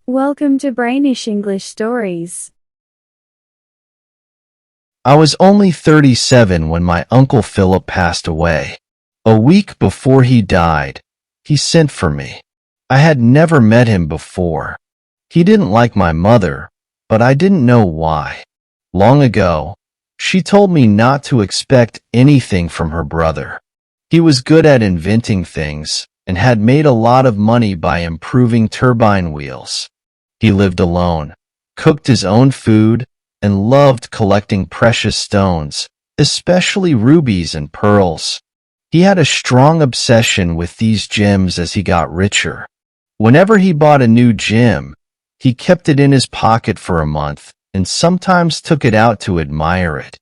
Welcome to Brainish English Stories. I was only 37 when my Uncle Philip passed away. A week before he died, he sent for me. I had never met him before. He didn't like my mother, but I didn't know why. Long ago, she told me not to expect anything from her brother. He was good at inventing things and had made a lot of money by improving turbine wheels. He lived alone, cooked his own food, and loved collecting precious stones, especially rubies and pearls. He had a strong obsession with these gems as he got richer. Whenever he bought a new gem, he kept it in his pocket for a month and sometimes took it out to admire it.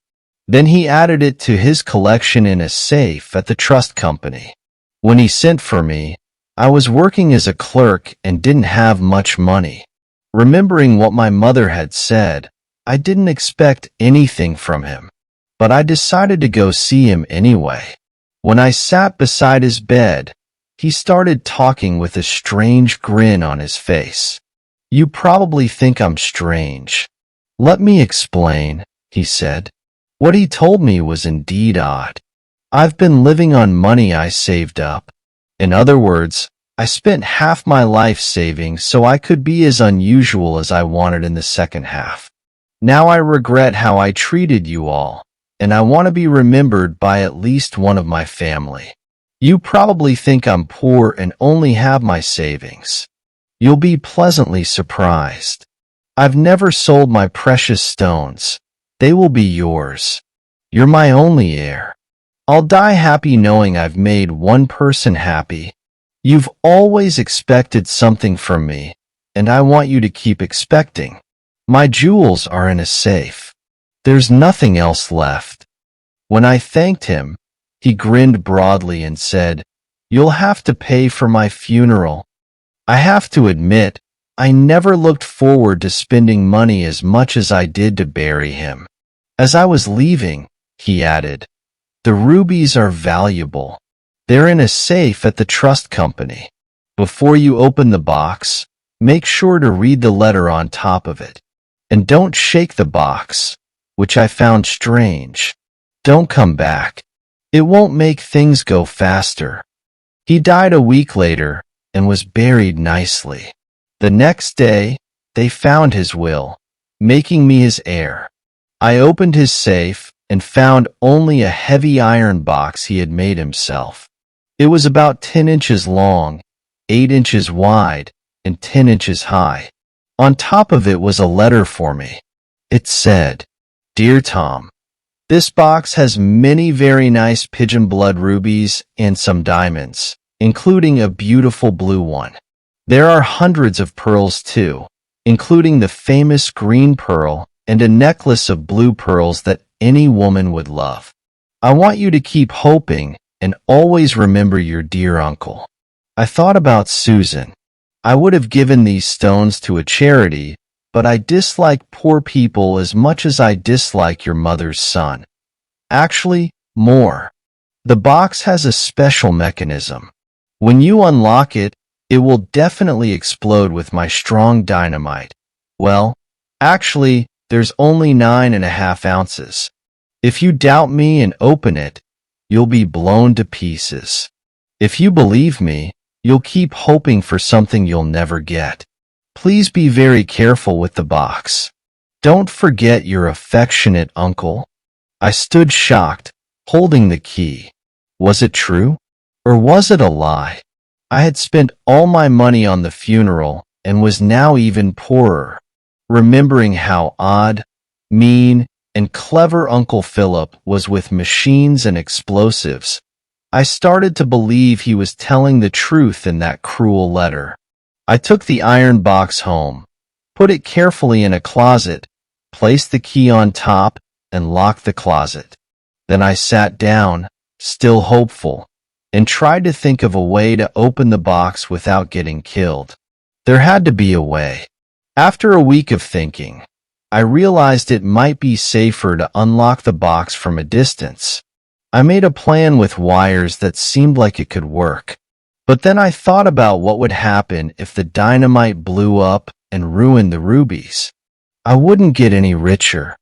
Then he added it to his collection in a safe at the trust company. When he sent for me, I was working as a clerk and didn't have much money. Remembering what my mother had said, I didn't expect anything from him, but I decided to go see him anyway. When I sat beside his bed, he started talking with a strange grin on his face. "You probably think I'm strange. Let me explain," he said. What he told me was indeed odd. I've been living on money I saved up. In other words, I spent half my life saving so I could be as unusual as I wanted in the second half. Now I regret how I treated you all, and I want to be remembered by at least one of my family. You probably think I'm poor and only have my savings. You'll be pleasantly surprised. I've never sold my precious stones. They will be yours. You're my only heir. I'll die happy knowing I've made one person happy. You've always expected something from me, and I want you to keep expecting. My jewels are in a safe. There's nothing else left." When I thanked him, he grinned broadly and said, "You'll have to pay for my funeral." I have to admit, I never looked forward to spending money as much as I did to bury him. As I was leaving, he added, "The rubies are valuable. They're in a safe at the trust company. Before you open the box, make sure to read the letter on top of it. And don't shake the box," which I found strange. "Don't come back. It won't make things go faster." He died a week later and was buried nicely. The next day, they found his will, making me his heir. I opened his safe and found only a heavy iron box he had made himself. It was about 10 inches long, 8 inches wide, and 10 inches high. On top of it was a letter for me. It said, "Dear Tom, this box has many very nice pigeon blood rubies and some diamonds, including a beautiful blue one. There are hundreds of pearls too, including the famous green pearl and a necklace of blue pearls that any woman would love. I want you to keep hoping and always remember your dear uncle." I thought about Susan. I would have given these stones to a charity, but I dislike poor people as much as I dislike your mother's son. Actually, more. The box has a special mechanism. When you unlock it, it will definitely explode with my strong dynamite. Well, actually, there's only 9.5 ounces. If you doubt me and open it, you'll be blown to pieces. If you believe me, you'll keep hoping for something you'll never get. Please be very careful with the box. Don't forget your affectionate uncle." I stood shocked, holding the key. Was it true? Or was it a lie? I had spent all my money on the funeral and was now even poorer. Remembering how odd, mean, and clever Uncle Philip was with machines and explosives, I started to believe he was telling the truth in that cruel letter. I took the iron box home, put it carefully in a closet, placed the key on top, and locked the closet. Then I sat down, still hopeful, and tried to think of a way to open the box without getting killed. There had to be a way. After a week of thinking, I realized it might be safer to unlock the box from a distance. I made a plan with wires that seemed like it could work. But then I thought about what would happen if the dynamite blew up and ruin the rubies. I wouldn't get any richer.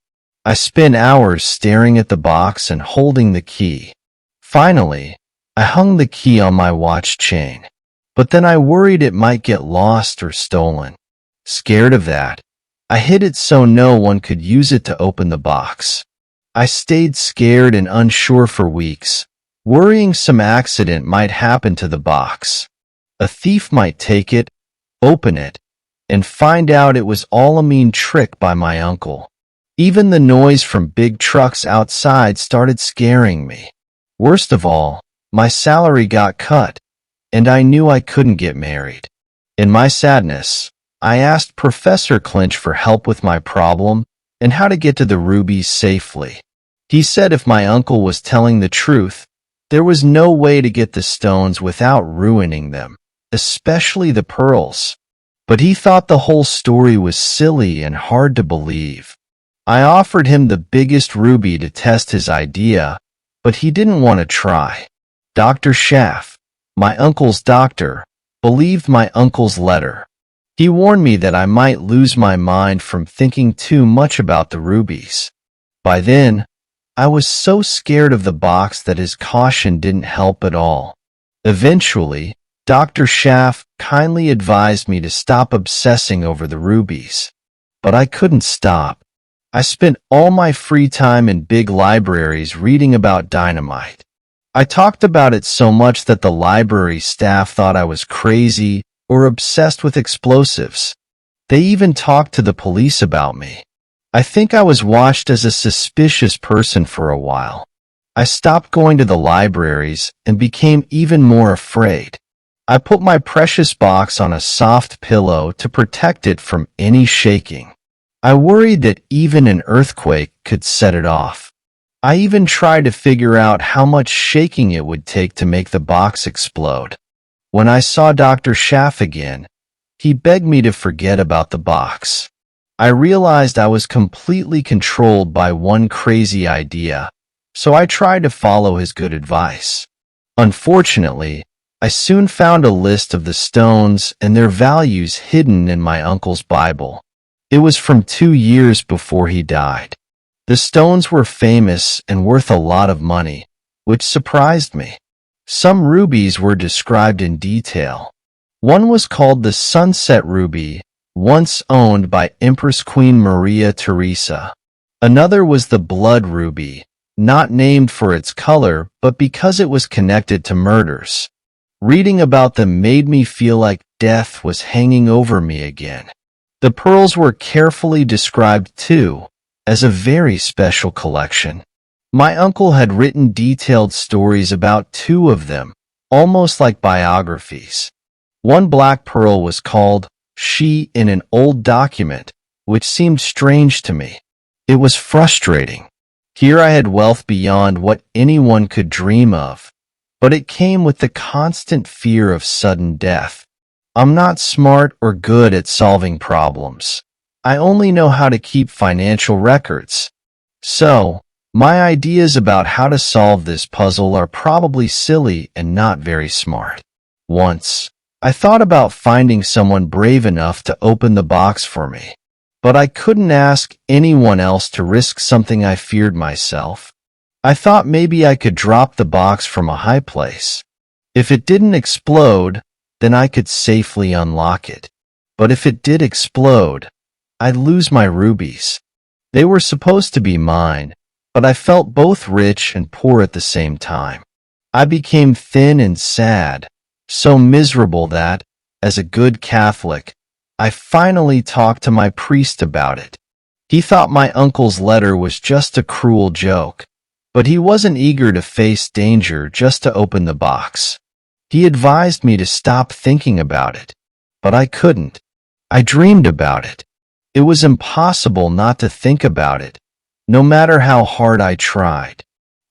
I spent hours staring at the box and holding the key. Finally, I hung the key on my watch chain. But then I worried it might get lost or stolen. Scared of that, I hid it so no one could use it to open the box. I stayed scared and unsure for weeks, worrying some accident might happen to the box. A thief might take it, open it, and find out it was all a mean trick by my uncle. Even the noise from big trucks outside started scaring me. Worst of all, my salary got cut, and I knew I couldn't get married. In my sadness, I asked Professor Clinch for help with my problem and how to get to the rubies safely. He said if my uncle was telling the truth, there was no way to get the stones without ruining them, especially the pearls. But he thought the whole story was silly and hard to believe. I offered him the biggest ruby to test his idea, but he didn't want to try. Dr. Schaff, my uncle's doctor, believed my uncle's letter. He warned me that I might lose my mind from thinking too much about the rubies. By then, I was so scared of the box that his caution didn't help at all. Eventually, Dr. Schaff kindly advised me to stop obsessing over the rubies. But I couldn't stop. I spent all my free time in big libraries reading about dynamite. I talked about it so much that the library staff thought I was crazy or obsessed with explosives. They even talked to the police about me. I think I was watched as a suspicious person for a while. I stopped going to the libraries and became even more afraid. I put my precious box on a soft pillow to protect it from any shaking. I worried that even an earthquake could set it off. I even tried to figure out how much shaking it would take to make the box explode. When I saw Dr. Schaff again, he begged me to forget about the box. I realized I was completely controlled by one crazy idea, so I tried to follow his good advice. Unfortunately, I soon found a list of the stones and their values hidden in my uncle's Bible. It was from 2 years before he died. The stones were famous and worth a lot of money, which surprised me. Some rubies were described in detail. One was called the Sunset Ruby, once owned by Empress Queen Maria Theresa. Another was the Blood Ruby, not named for its color, but because it was connected to murders. Reading about them made me feel like death was hanging over me again. The pearls were carefully described too, as a very special collection. My uncle had written detailed stories about 2 of them, almost like biographies. One black pearl was called She in an old document, which seemed strange to me. It was frustrating. Here I had wealth beyond what anyone could dream of, but it came with the constant fear of sudden death. I'm not smart or good at solving problems. I only know how to keep financial records. So, my ideas about how to solve this puzzle are probably silly and not very smart. Once, I thought about finding someone brave enough to open the box for me. But I couldn't ask anyone else to risk something I feared myself. I thought maybe I could drop the box from a high place. If it didn't explode, then I could safely unlock it. But if it did explode, I'd lose my rubies. They were supposed to be mine, but I felt both rich and poor at the same time. I became thin and sad, so miserable that, as a good Catholic, I finally talked to my priest about it. He thought my uncle's letter was just a cruel joke, but he wasn't eager to face danger just to open the box. He advised me to stop thinking about it, but I couldn't. I dreamed about it. It was impossible not to think about it, no matter how hard I tried.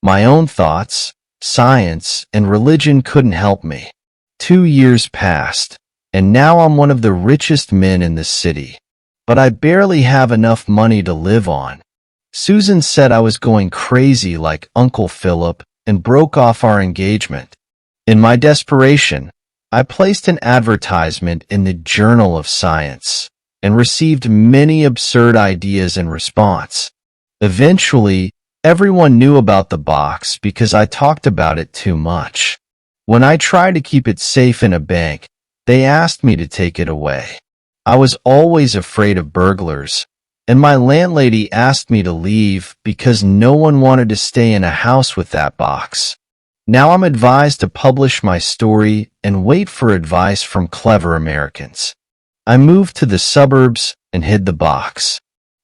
My own thoughts, science, and religion couldn't help me. 2 years passed, and now I'm one of the richest men in the city. But I barely have enough money to live on. Susan said I was going crazy like Uncle Philip and broke off our engagement. In my desperation, I placed an advertisement in the Journal of Science, and received many absurd ideas in response. Eventually, everyone knew about the box because I talked about it too much. When I tried to keep it safe in a bank, they asked me to take it away. I was always afraid of burglars, and my landlady asked me to leave because no one wanted to stay in a house with that box. Now I'm advised to publish my story and wait for advice from clever Americans. I moved to the suburbs and hid the box.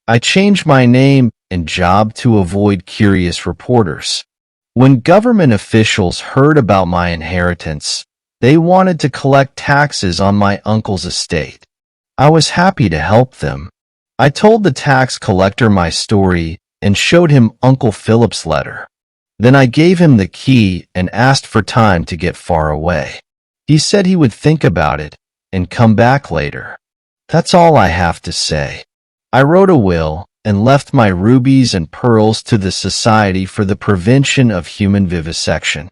I changed my name and job to avoid curious reporters. When government officials heard about my inheritance, they wanted to collect taxes on my uncle's estate. I was happy to help them. I told the tax collector my story and showed him Uncle Philip's letter. Then I gave him the key and asked for time to get far away. He said he would think about it and come back later. That's all I have to say. I wrote a will and left my rubies and pearls to the Society for the Prevention of Human Vivisection.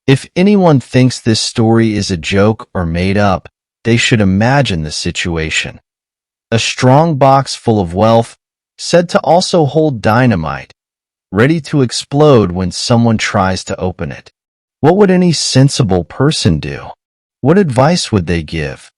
If anyone thinks this story is a joke or made up, they should imagine the situation. A strong box full of wealth, said to also hold dynamite, ready to explode when someone tries to open it. What would any sensible person do? What advice would they give?